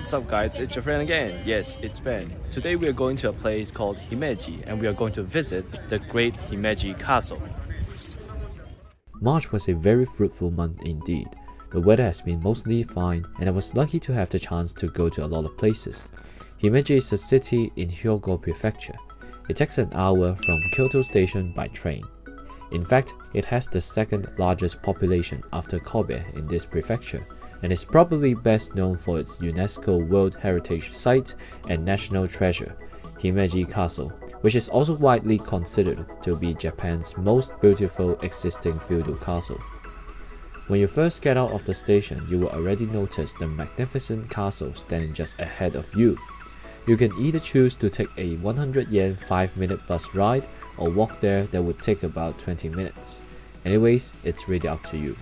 What's up guys, it's your friend again. Yes, it's Ben. Today we are going to a place called Himeji and we are going to visit the great Himeji Castle. March was a very fruitful month indeed. The weather has been mostly fine and I was lucky to have the chance to go to a lot of places. Himeji is a city in Hyogo prefecture. It takes an hour from Kyoto station by train. In fact, it has the second largest population after Kobe in this prefecture, and is probably best known for its UNESCO World Heritage Site and National Treasure, Himeji Castle, which is also widely considered to be Japan's most beautiful existing feudal castle. When you first get out of the station, you will already notice the magnificent castle standing just ahead of you. You can either choose to take a 100 yen 5-minute bus ride or walk there that would take about 20 minutes. Anyways, it's really up to you.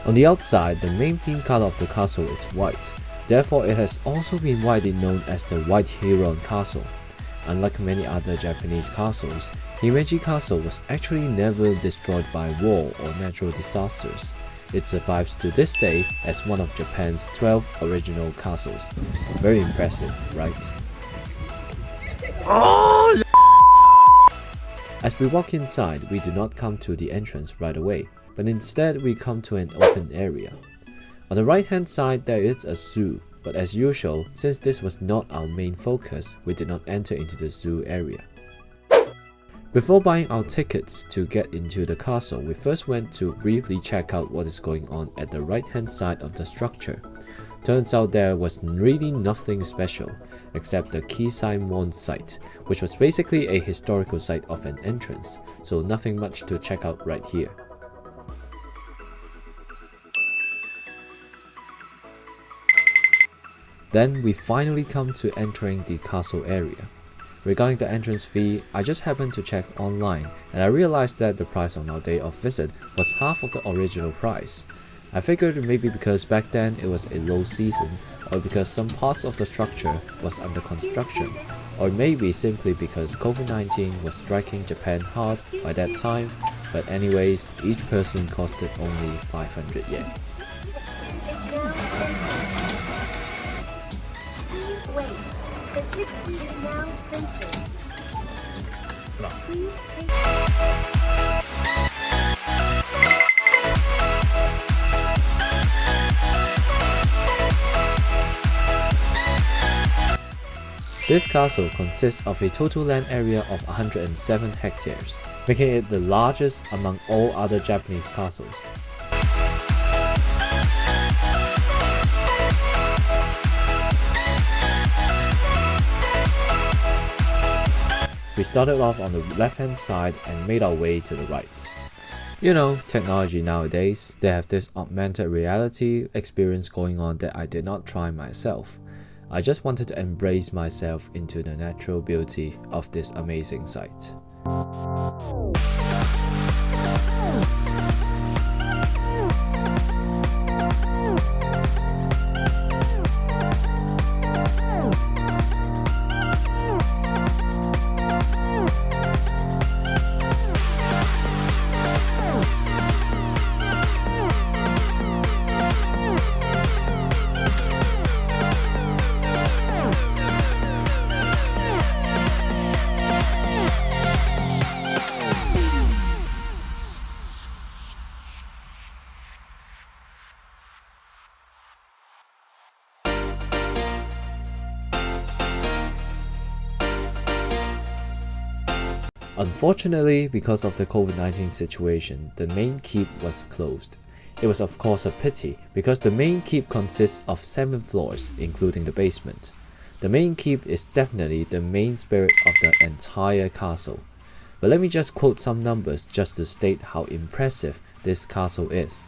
On the outside, the main theme color of the castle is white. Therefore, it has also been widely known as the White Heron Castle. Unlike many other Japanese castles, Himeji Castle was actually never destroyed by war or natural disasters. It survives to this day as one of Japan's 12 original castles. Very impressive, right? As we walk inside, we do not come to the entrance right away, but instead we come to an open area. On the right hand side there is a zoo, but as usual, since this was not our main focus, we did not enter into the zoo area. Before buying our tickets to get into the castle, we first went to briefly check out what is going on at the right hand side of the structure. Turns out there was really nothing special, except the Kisaimon site, which was basically a historical site of an entrance, so nothing much to check out right here. Then we finally come to entering the castle area. Regarding the entrance fee, I just happened to check online and I realized that the price on our day of visit was half of the original price. I figured maybe because back then it was a low season, or because some parts of the structure was under construction, or maybe simply because COVID-19 was striking Japan hard by that time, but anyways, each person costed only 500 yen. Wait, the ticket is now printed. Please take... This castle consists of a total land area of 107 hectares, making it the largest among all other Japanese castles. We started off on the left hand side and made our way to the right. You know, technology nowadays, they have this augmented reality experience going on that I did not try myself. I just wanted to embrace myself into the natural beauty of this amazing site. Unfortunately, because of the COVID-19 situation, the main keep was closed. It was of course a pity, because the main keep consists of 7 floors, including the basement. The main keep is definitely the main spirit of the entire castle. But let me just quote some numbers just to state how impressive this castle is.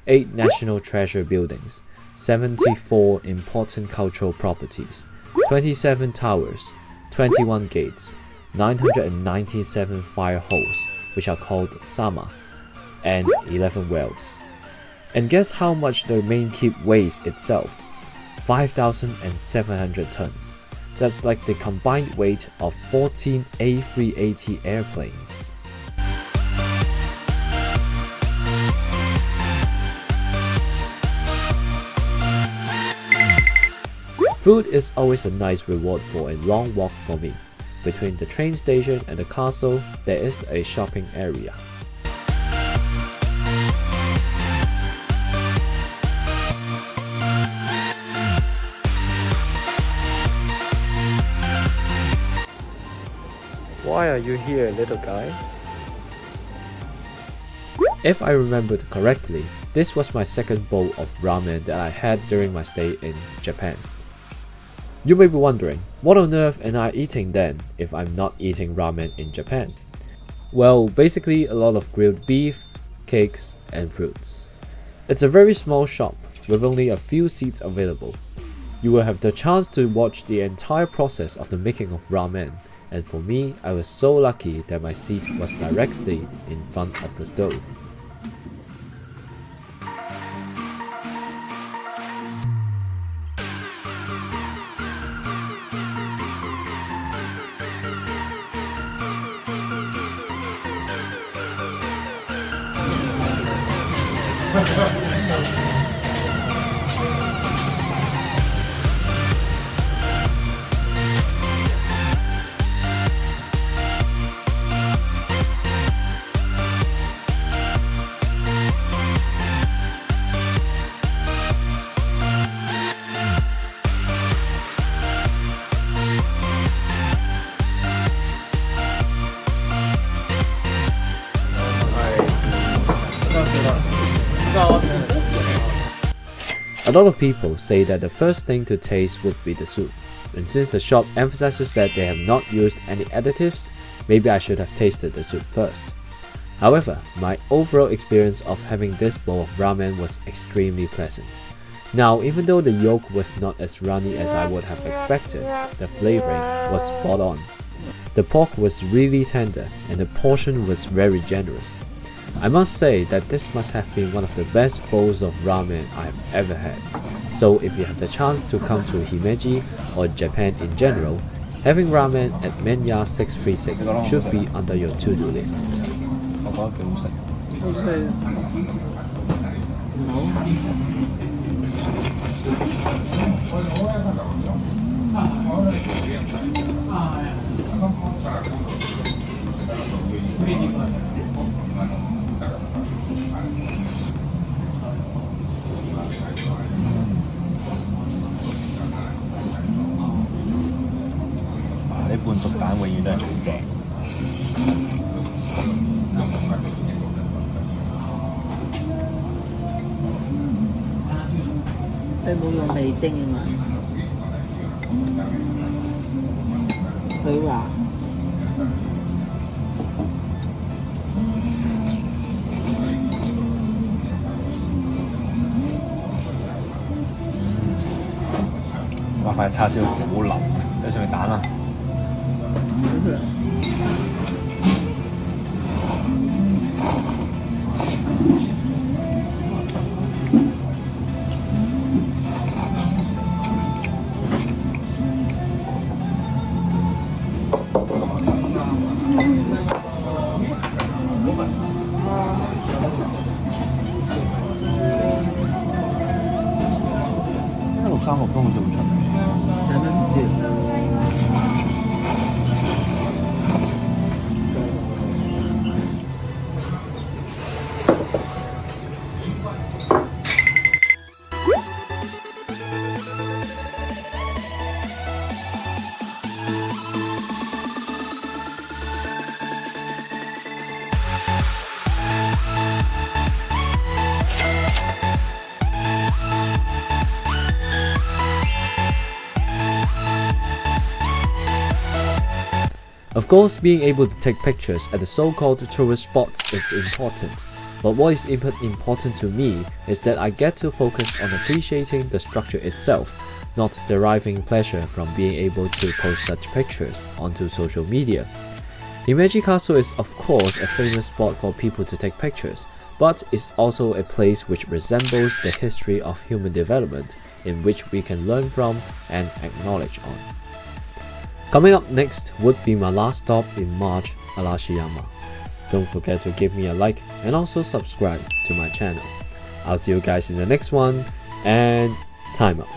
8 national treasure buildings, 74 important cultural properties, 27 towers, 21 gates, 997 fire holes, which are called sama, and 11 wells. And guess how much the main keep weighs itself? 5,700 tons. That's like the combined weight of 14 A380 airplanes. Food is always a nice reward for a long walk for me. Between the train station and the castle, there is a shopping area. Why are you here, little guy? If I remembered correctly, this was my second bowl of ramen that I had during my stay in Japan. You may be wondering, what on earth am I eating then if I'm not eating ramen in Japan? Well, basically a lot of grilled beef, cakes, and fruits. It's a very small shop with only a few seats available. You will have the chance to watch the entire process of the making of ramen, and for me, I was so lucky that my seat was directly in front of the stove. A lot of people say that the first thing to taste would be the soup, and since the shop emphasizes that they have not used any additives, maybe I should have tasted the soup first. However, my overall experience of having this bowl of ramen was extremely pleasant. Now, even though the yolk was not as runny as I would have expected, the flavoring was spot on. The pork was really tender and the portion was very generous. I must say that this must have been one of the best bowls of ramen I have ever had. So if you have the chance to come to Himeji or Japan in general, having ramen at Menya 636 should be under your to-do list. Of course, being able to take pictures at the so-called tourist spots is important, but what is important to me is that I get to focus on appreciating the structure itself, not deriving pleasure from being able to post such pictures onto social media. Himeji Castle is of course a famous spot for people to take pictures, but it's also a place which resembles the history of human development in which we can learn from and acknowledge on. Coming up next would be my last stop in March, Arashiyama. Don't forget to give me a like and also subscribe to my channel. I'll see you guys in the next one, and time out.